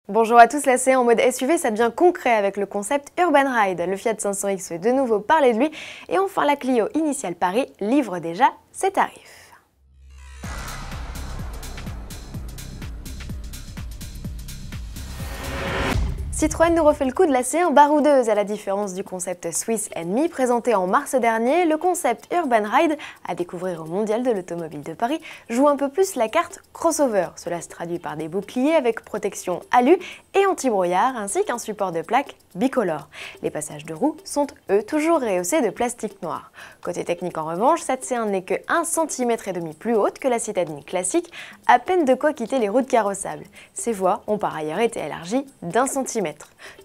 Bonjour à tous, la C1 en mode SUV, ça devient concret avec le concept Urban Ride. Le Fiat 500X fait de nouveau parler de lui et enfin la Clio Initiale Paris livre déjà ses tarifs. Citroën nous refait le coup de la C1 baroudeuse. À la différence du concept Swiss Me présenté en mars dernier, le concept Urban Ride, à découvrir au Mondial de l'Automobile de Paris, joue un peu plus la carte crossover. Cela se traduit par des boucliers avec protection alu et anti-brouillard, ainsi qu'un support de plaque bicolore. Les passages de roues sont, eux, toujours rehaussés de plastique noir. Côté technique en revanche, cette C1 n'est que 1,5 cm plus haute que la citadine classique, à peine de quoi quitter les routes carrossables. Ses voies ont par ailleurs été élargies d'1 cm.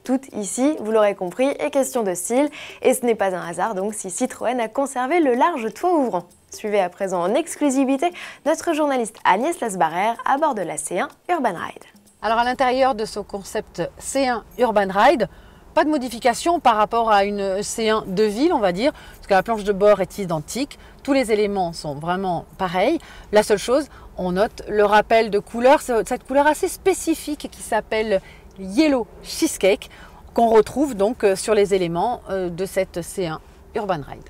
Tout ici, vous l'aurez compris, est question de style, et ce n'est pas un hasard donc si Citroën a conservé le large toit ouvrant. Suivez à présent en exclusivité notre journaliste Agnès Lasbarère à bord de la C1 Urban Ride. Alors à l'intérieur de ce concept C1 Urban Ride, pas de modification par rapport à une C1 de ville, on va dire, parce que la planche de bord est identique, tous les éléments sont vraiment pareils. La seule chose, on note le rappel de couleur, cette couleur assez spécifique qui s'appelle Yellow Cheesecake, qu'on retrouve donc sur les éléments de cette C1 Urban Ride.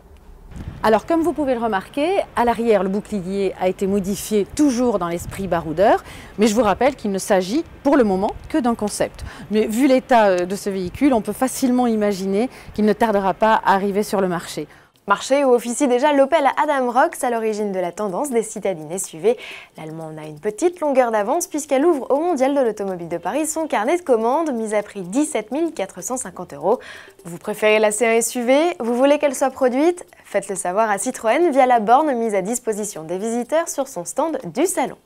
Alors comme vous pouvez le remarquer, à l'arrière le bouclier a été modifié toujours dans l'esprit baroudeur, mais je vous rappelle qu'il ne s'agit pour le moment que d'un concept. Mais vu l'état de ce véhicule, on peut facilement imaginer qu'il ne tardera pas à arriver sur le marché. Marché où officie déjà l'Opel Adam Rox à l'origine de la tendance des citadines SUV. L'Allemande a une petite longueur d'avance puisqu'elle ouvre au Mondial de l'Automobile de Paris son carnet de commandes, mis à prix 17 450 €. Vous préférez la C1 SUV? Vous voulez qu'elle soit produite? Faites-le savoir à Citroën via la borne mise à disposition des visiteurs sur son stand du salon.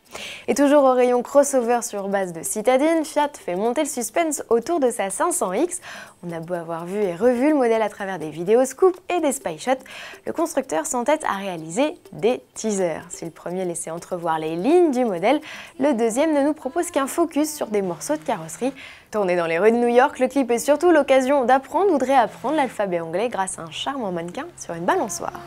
Et toujours au rayon crossover sur base de citadine, Fiat fait monter le suspense autour de sa 500X. On a beau avoir vu et revu le modèle à travers des vidéos scoop et des spy shots, le constructeur s'entête à réaliser des teasers. Si le premier laissait entrevoir les lignes du modèle, le deuxième ne nous propose qu'un focus sur des morceaux de carrosserie. Tourné dans les rues de New York, le clip est surtout l'occasion d'apprendre ou de réapprendre l'alphabet anglais grâce à un charmant mannequin sur une balançoire.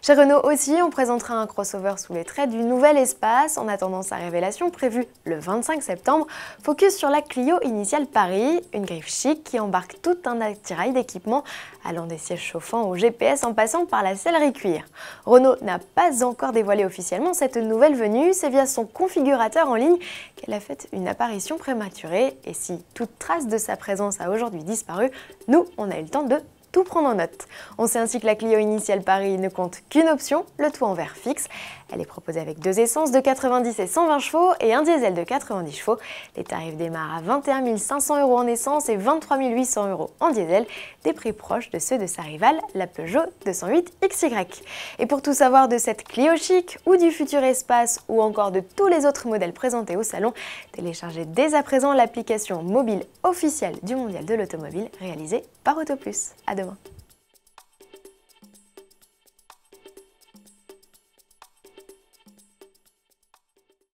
Chez Renault aussi, on présentera un crossover sous les traits du nouvel espace en attendant sa révélation prévue le 25 septembre. Focus sur la Clio Initiale Paris, une griffe chic qui embarque tout un attirail d'équipements allant des sièges chauffants au GPS en passant par la sellerie cuir. Renault n'a pas encore dévoilé officiellement cette nouvelle venue, c'est via son configurateur en ligne qu'elle a fait une apparition prématurée. Et si toute trace de sa présence a aujourd'hui disparu, nous, on a eu le temps de tout prendre en note. On sait ainsi que la Clio Initiale Paris ne compte qu'une option, le tout en verre fixe. Elle est proposée avec deux essences de 90 et 120 chevaux et un diesel de 90 chevaux. Les tarifs démarrent à 21 500 € en essence et 23 800 € en diesel, des prix proches de ceux de sa rivale, la Peugeot 208 XY. Et pour tout savoir de cette Clio chic ou du futur espace ou encore de tous les autres modèles présentés au salon, téléchargez dès à présent l'application mobile officielle du Mondial de l'Automobile réalisée par Autoplus. À demain.